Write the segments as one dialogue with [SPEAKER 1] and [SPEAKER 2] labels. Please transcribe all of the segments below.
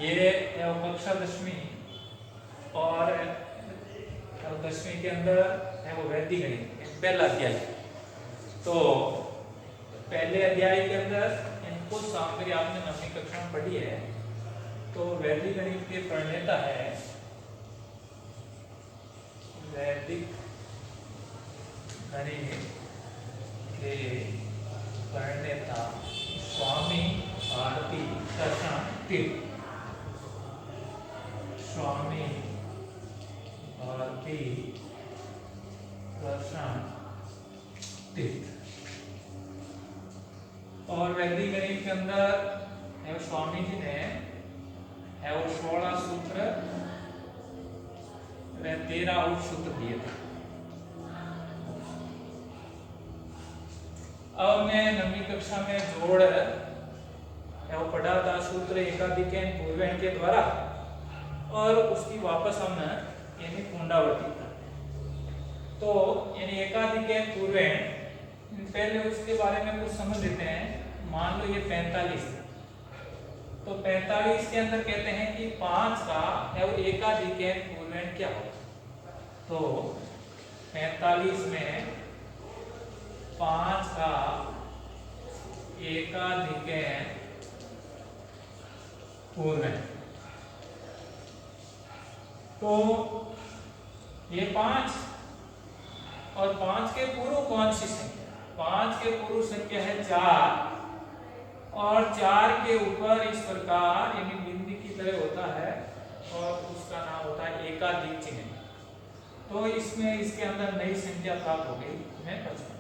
[SPEAKER 1] ये कक्षा 10वीं और दसवीं के अंदर है वो वैदिक गणित पहला अध्याय। तो पहले अध्याय के अंदर इनको सामग्री आपने 9वीं कक्षा में पढ़ी है। तो वैदिक गणित के प्रणेता है वैदिक गणित के प्रणेता स्वामी भारती कृष्ण तीर्थ। स्वामी भारती कृष्ण तीर्थ। और वैदिक गणित के अंदर है स्वामी जी ने है वो 16 सूत्र व 13 उपसूत्र दिए थे। अब मैं 9वीं कक्षा में जोड़ है वो पढ़ा था सूत्र एकाधिकैन पूर्वैन के द्वारा, और उसकी वापस हम यानी पुनरावृत्ति करते। तो यानी एकाधिकैन पूर्वैन, पहले उसके बारे में कुछ समझ लेते हैं। मान लो ये 45 है, तो 45 के अंदर कहते हैं कि 5 का है वो एकाधिकैन पूर्वैन क्या होगा। तो 45 में 5 का एकाधिकैन पूर्वैन, तो ये 5 और 5 के पूर्व कौन सी संख्या? 5 के पूर्व संख्या है 4, और 4 के ऊपर इस प्रकार यानी बिंदी की तरह होता है और उसका नाम होता है एकाधिक चिन्ह। तो इसमें इसके अंदर नई संख्या प्राप्त हो गई है 55।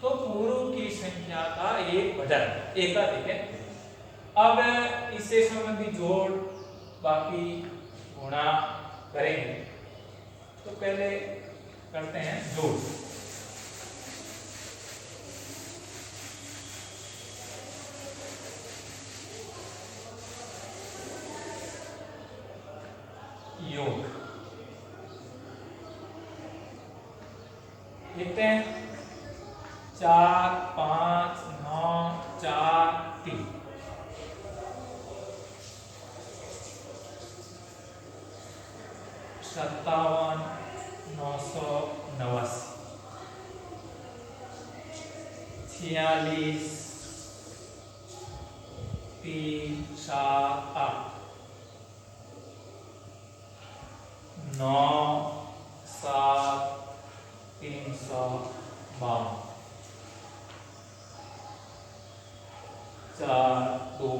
[SPEAKER 1] तो पूर्व की संख्या का एक बदल एकाधिक है। अब इससे संबंधित जोड़ बाकी गुणा करेंगे। तो पहले करते हैं जोड़। योग लिखते हैं 4 5 9 4 3। 57 989 46 3 7 8 9 7 352 4 2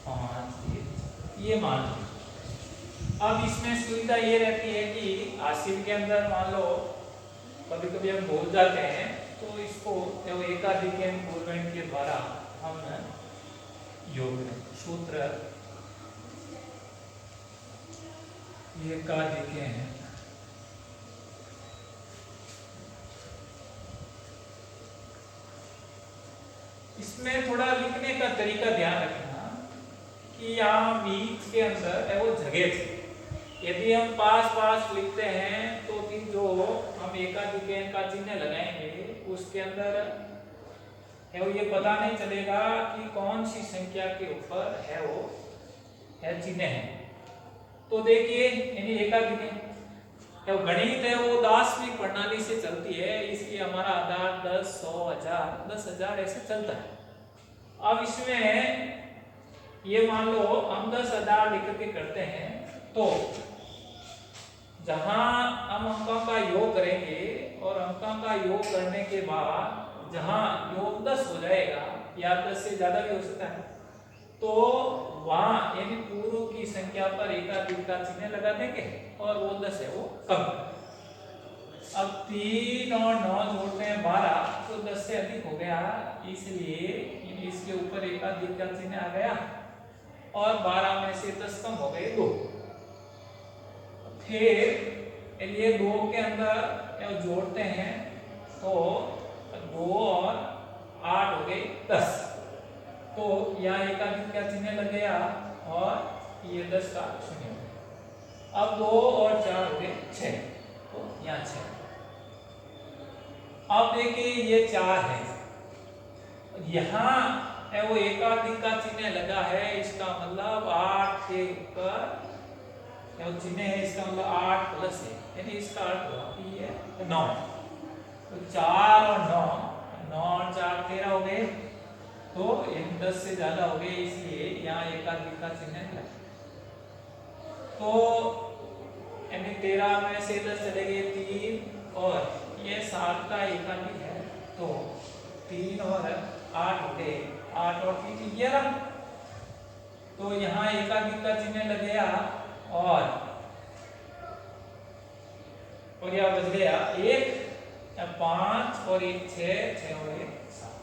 [SPEAKER 1] 5 ये मान लो। अब इसमें सुविधा ये रहती है कि आसिफ के अंदर मान लो कभी कभी हम भूल जाते हैं, तो इसको एकाधिकैन पूर्वैन के द्वारा हम योग सूत्र एकाधिकैन इसमें थोड़ा लिखने का तरीका ध्यान रखना कि यहाँ बीच के अंदर है वो जगह थी। यदि हम पास लिखते हैं तो फिर जो हम एकाधिकैन का चिन्ह लगाएंगे उसके अंदर है वो ये पता नहीं चलेगा कि कौन सी संख्या के ऊपर है वो है चिन्ह है। तो देखिए यानी एकाधिकैन जो गणित है वो दार्शनिक प्रणाली से चलती है, इसलिए हमारा आधार 10 100 1000 10,000 ऐसे चलता है। अब इसमें ये मान लो हम 10,000 लिख के करते हैं, तो जहां हम अंकों का योग करेंगे और अंकों का योग करने के बाद जहां योग 10 हो जाएगा या 10 से ज्यादा भी हो सकता है, तो वहां यानी पूर्व की संख्या पर एकाधिक का चिन्ह लगा देंगे और वो 10 है वो कम। अब 3 और 9 जोड़ते हैं 12, तो 10 से अधिक हो गया, इसलिए इसके ऊपर एकाधिक का चिन्ह आ गया और 12 में से 10 कम हो गए 2। फिर ये 2 के अंदर जोड़ते हैं तो 2 और 8 हो गए 10, तो यहाँ एकाधिक का चिन्ह लग गया और ये 10 का शून्य हो गया। अब 2 और 4 हो गए 6, तो यहाँ 6। अब देखिए ये 4 है, यहाँ है वो एकाधिक का चिन्ह लगा है, इसका मतलब 8 के ऊपर है वो चिन्ह है, इसका मतलब 8 प्लस है, यानी इसका अर्थ हुआ कि ये 9। तो 4 और 9, 9 और 4 13 हो गए, तो ये 10 से ज्यादा हो गए, इसलिए यहाँ एकाधिक का चिन्ह लगा। तो यानी 13 में से 10 चले गए 3, और ये 7 का एकाधिक है, तो 3 और 8 हो गए, 8 और 3 11। तो यहाँ एकाधिक का चिन्ह लग गया, और यह बच गया 1 5 और 1 6, 6 और 1 7।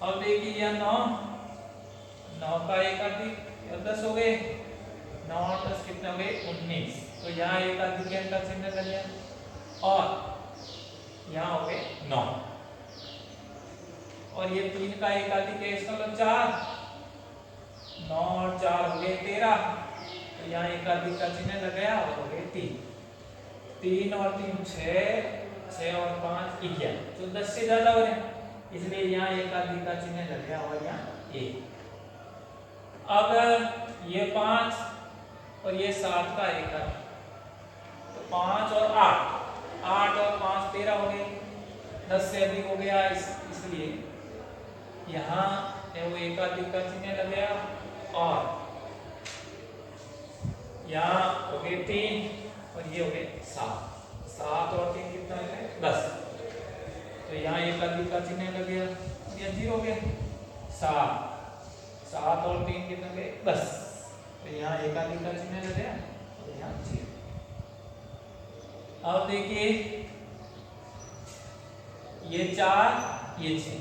[SPEAKER 1] अब देखिए यह 9, 9 का एकाधिक 10 हो गए, 9 और 10 कितने हो गए 19। तो यहाँ एकाधिक का चिन्ह लग गया, और यहाँ हो गए 9, और ये 3 का एकाधिक है, इसका मतलब 4, 9 और 4 हो गए 13। तो यहाँ एकाधिक का चिन्ह लग गया, और हो गए 3, 3 और 3 6, 6 और 5 11। तो 10 से ज्यादा हो रहे हैं, इसलिए यहाँ एकाधिक का चिन्ह लग गया, और यहाँ 1। अब ये 5 और ये 7 का एकाधिक, तो 5 और 8, 8 और 5 13 हो गए, 10 से अधिक हो गया, इसलिए यहाँ वो एकाधिक का चिन्ह लग गया, और यहाँ हो गए 3, और ये हो गए 7, 7 और 3 कितना हो गए 10। तो यहाँ एकाधिक का चिन्ह लग गया, ये 0 हो गया, 7, 7 और 3 कितने हो गए 10। तो यहाँ एकाधिक का चिन्ह लग गया, तो यहाँ 0। अब देखिए ये 4 ये 6,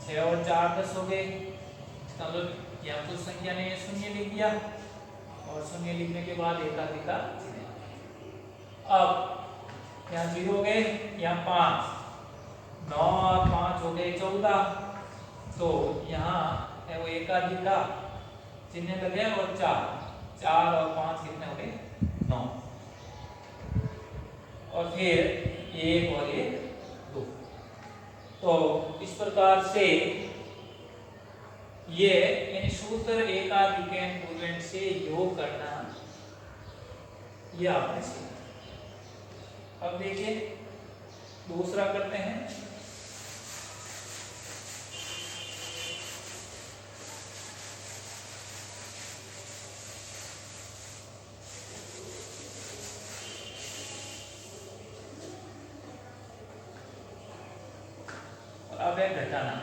[SPEAKER 1] 6 और 4 10 हो गए, मतलब यहाँ कुछ संख्या ने शून्य लिख दिया, और शून्य लिखने के बाद एकाधिक का चिन्ह। अब यहाँ 0 हो गए, यहाँ 5, 9 और 5 हो गए 14। तो यहाँ है वो एकाधिक का चिन्ह लग गया, और 4 और 5 कितने हो गए 9, और फिर 1 और 1 2। तो इस प्रकार से ये यानी सूत्र एकाधिक पूर्णांक से योग करना, ये आपने सीखा। अब देखिए दूसरा करते हैं। अब है घटाना।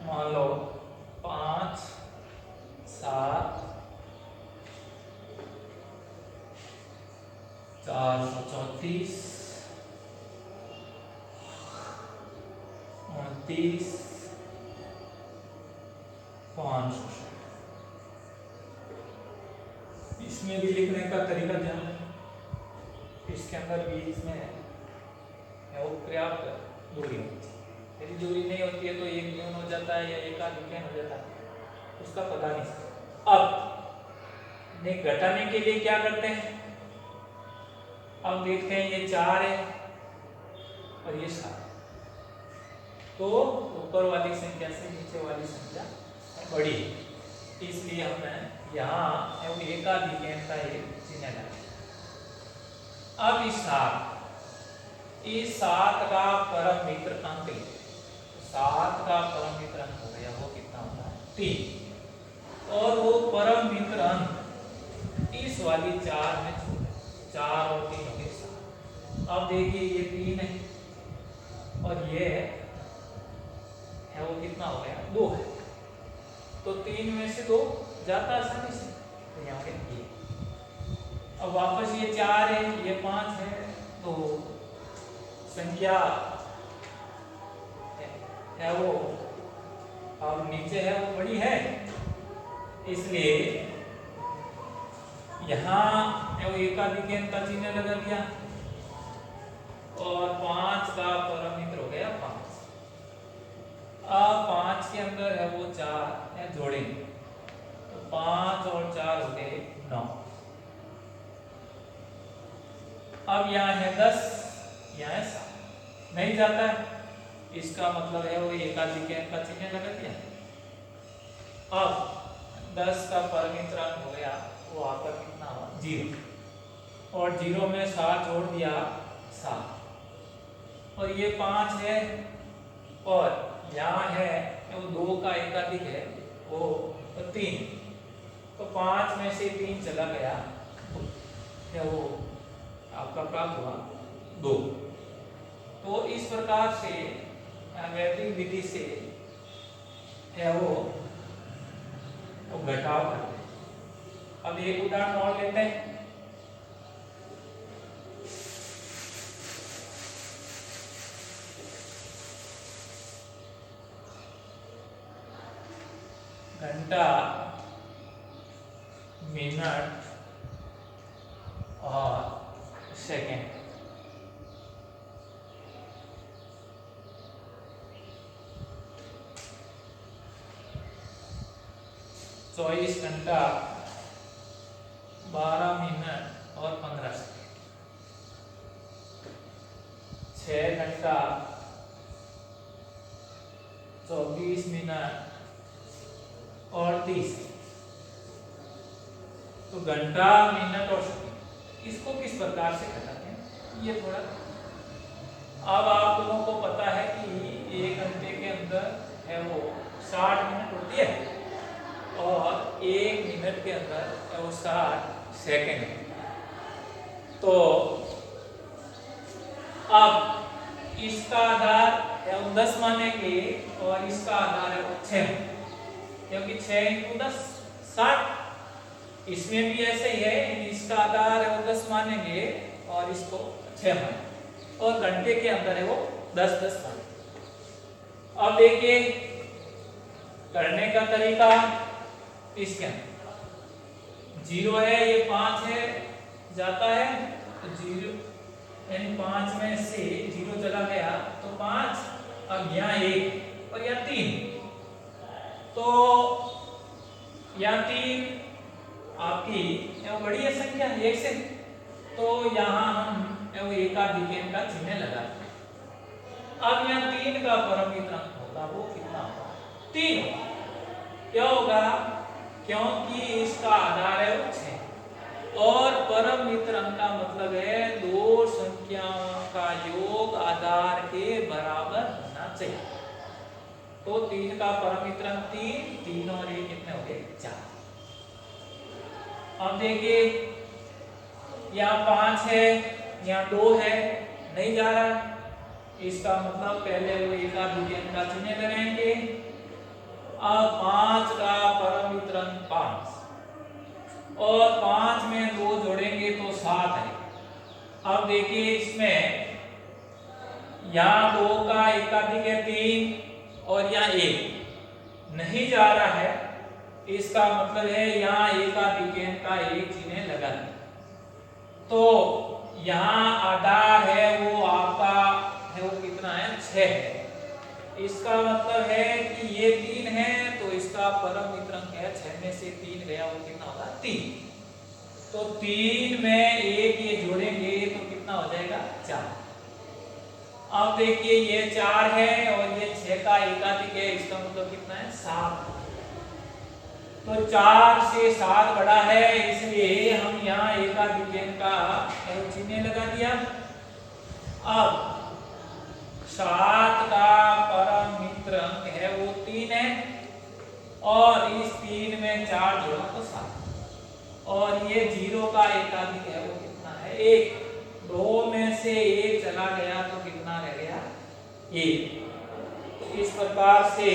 [SPEAKER 1] मान लो 5 7 434 29 500। इसमें भी लिखने का तरीका ध्यान रखें, इसके अंदर भी इसमें है वो पर्याप्त दूरी होती है। यदि दूरी नहीं होती है तो एक न्यून हो जाता है या एक आध हो जाता है, उसका पता नहीं। अब ने घटाने के लिए क्या करते हैं, अब देखते हैं ये 4 है और ये 7, तो ऊपर वाली संख्या से नीचे वाली संख्या बड़ी है, इसलिए हमने यहाँ एकाधिक का एक चिन्ह लगाया। अब इस 7 का परम मित्र अंक, 7 का परम मित्र अंक हो गया, वो कितना होता है 3, और वो परम मित्र अंक इस वाली 4 में छोड़, 4 और 3 हो गए 7। अब देखिए ये 3 है और ये है वो कितना हो गया 2 है, तो 3 में से 2 जाता आसानी से, तो यहाँ पे ये। अब वापस ये 4 है, ये 5 है, तो संख्या है वो अब नीचे है वो बड़ी है, इसलिए यहाँ वो एकाधिक का चिन्ह लगा दिया और 5 का परम मित्र हो गया 5। अब 5 के अंदर है वो 4 है जोड़ेंगे, तो 5 और 4 हो गए 9। अब यहाँ है 10, यहाँ है 7, नहीं जाता है, इसका मतलब है वो एकाधिक का चिन्ह लगा दिया। अब 10 का परमित्रांक हो गया, वो आपका कितना हुआ 0, और 0 में 7 जोड़ दिया 7, और ये 5 है, और यहाँ है वो 2 का एकाधिक है वो 3, तो 5 में से 3 चला गया, क्या वो आपका प्राप्त हुआ 2। तो इस प्रकार से वैदिक विधि से है वो घटाव करते हैं। अब एक उदाहरण और लेते हैं। घंटा, मिनट और सेकेंड। चौबीस घंटा 12 मिनट और 15 सेकेंड। 6 घंटा 24 मिनट और 30। तो घंटा, मिनट और सेकंड इसको किस प्रकार से घटाते हैं, ये थोड़ा अब आप लोगों को पता है कि 1 घंटे के अंदर है वो 60 मिनट होती है, और 1 मिनट के अंदर है वो 60 सेकंड है। तो अब इसका आधार है वो 10 मानेंगे, और इसका आधार है वो 6, क्योंकि 6 × 10 60। इसमें भी ऐसे ही है, इसका आधार है वो 10 मानेंगे और इसको 6 मानेंगे, और घंटे के अंदर है वो 10 मानेंगे। अब देखिए करने का तरीका, इसके अंदर 0 है, ये 5 है, जाता है तो 0 यानी 5 में से 0 चला गया तो 5, अब यहाँ 1 और यहाँ 3, तो यहाँ 3 आपकी बड़ी है संख्या 1 से, तो यहाँ हम एकाधिक का चिन्ह लगाते हैं। अब यहाँ 3 का परमित्रांक होगा वो कितना होगा 3, क्या होगा, क्योंकि इसका आधार है वो 6, और परमित्रांक का मतलब है 2 संख्याओं का योग आधार के बराबर होना चाहिए। तो 3 का परमित्रांक 3, 3 और 1 कितने हो गए 4। अब देखिए यहाँ 5 है, यहाँ 2 है, नहीं जा रहा, इसका मतलब पहले वो एकाधिक का चिन्ह लगाएंगे। अब 5 का परमित्रांक 5, और 5 में 2 जोड़ेंगे तो 7 है। अब देखिए इसमें यहाँ 2 का एकाधिक है 3, और यहाँ 1 नहीं जा रहा है, इसका मतलब है यहाँ एकाधिक का एक चिन्ह लगा है। तो यहाँ आधार है वो आपका है वो कितना है 6 है, इसका मतलब है कि ये 3 है, तो इसका परमित्रांक है 6 में से 3 गया वो कितना होगा 3, तो 3 में 1 ये जोड़ेंगे तो कितना हो जाएगा 4। अब देखिए ये 4 है और ये 6 का एकाधिक है, इसका मतलब कितना है 7, तो 4 से 7 बड़ा है, इसलिए हम यहाँ एकाधिक का चिन्ह लगा दिया। अब 7 का परमित्रांक है वो 3 है, और इस 3 में 4 जोड़ा तो 7, और ये 0 का एकाधिक है वो कितना है 1, 2 में से 1 चला गया तो कितना रह गया 1। तो इस प्रकार से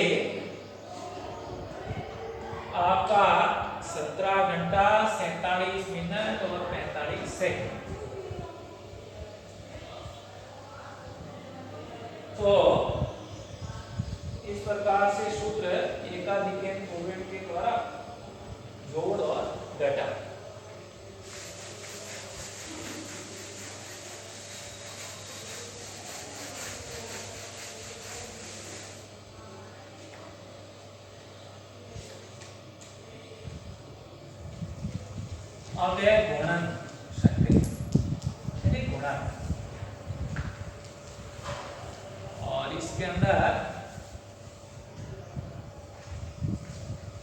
[SPEAKER 1] आपका 17 घंटा 47 मिनट और 45 सेकंड। तो इस प्रकार से सूत्र एकाधिक के द्वारा जोड़ और घटा। अब है गुणन शक्ति, गुणा इसके अंदर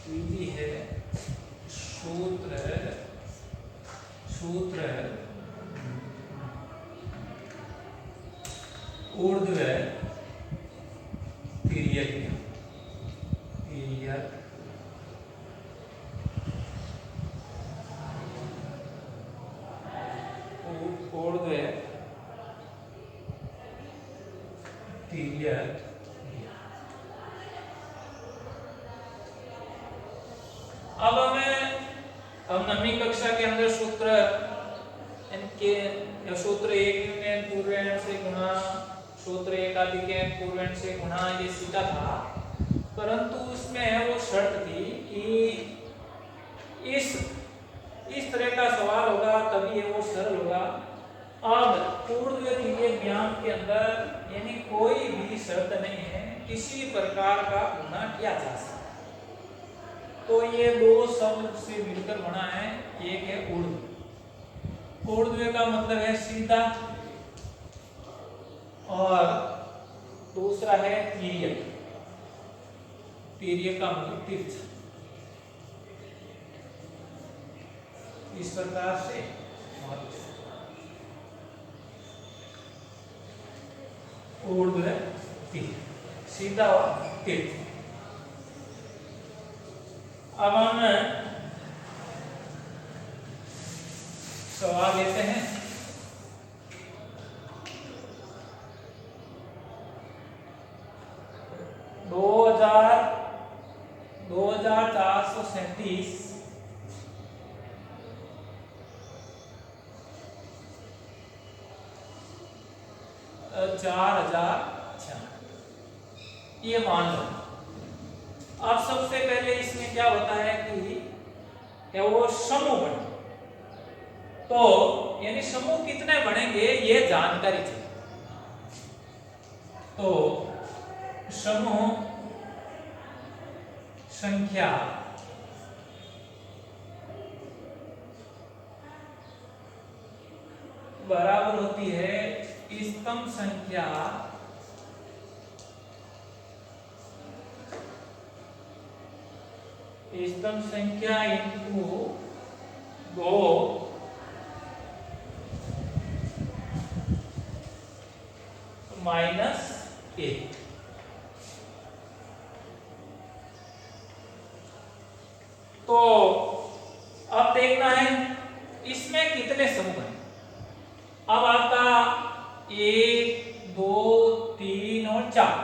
[SPEAKER 1] विधि है सूत्र ऊर्ध्व तिर्यक ऊर्ध्व तिर्यक। अब 9वीं कक्षा के अंदर सूत्र इनके सूत्र एक यूनियन पूर्वेण से गुणा, सूत्र एकाधिकरण पूर्वेण से गुणा, ये सीखा था। परंतु उसमें वो शर्त थी कि इस तरह का सवाल होगा तभी ये वो सरल होगा। अब ऊर्ध्व तिर्यक ज्ञान के अंदर यानी कोई भी शर्त नहीं है, किसी प्रकार का गुणा किया जा सकता। तो ये दो शब्द से मिलकर बना है, एक है ऊर्ध्व। ऊर्ध्व का मतलब है सीधा और दूसरा है तिर्यक। तिर्यक का मतलब तिरछा। इस प्रकार से ऊर्ध्व तिर्यक, सीधा और तिरछा। अब हम सवाल लेते हैं। दो हजार 437 4000 ये मान लो। अब सबसे पहले इसमें क्या होता है कि वो समूह बने, तो यानी समूह कितने बनेंगे ये जानकारी चाहिए। तो समूह संख्या बराबर होती है स्तंभ संख्या इंटू 2 माइनस 1। तो अब देखना है इसमें कितने समूह हैं। अब आपका 1 2 3 और 4,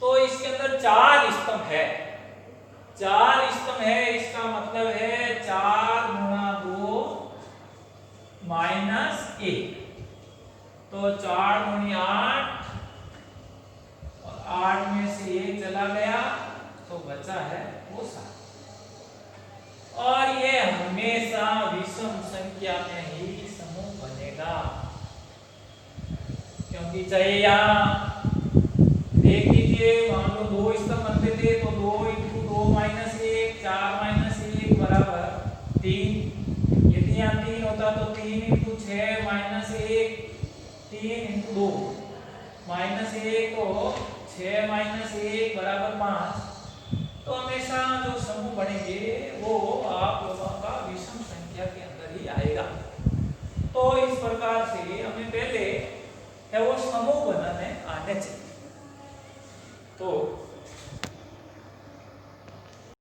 [SPEAKER 1] तो इसके अंदर 4 स्तंभ है। 4 स्तंभ है, इसका मतलब है 4 गुणा 2 माइनस 1। तो 4 गुणी 8 और 8 में से 1 चला गया तो बचा है वो 7। और ये हमेशा विषम संख्या में ही समूह बनेगा, क्योंकि चाहे यहाँ देख लीजिए, मान लो 2 स्तंभ बनते थे तो 2 इंटू 2 माइनस 1, 4 माइनस 1 बराबर 3। यदि यहाँ 3 होता तो 3 इंटू 6 माइनस 1, 3 इंटू 2 माइनस 1, तो 6 माइनस 1 बराबर 5। तो हमेशा जो समूह बनेंगे वो आप लोगों का विषम संख्या के अंदर ही आएगा। तो इस प्रकार से हमें पहले है वो समूह बनाने आने चाहिए। तो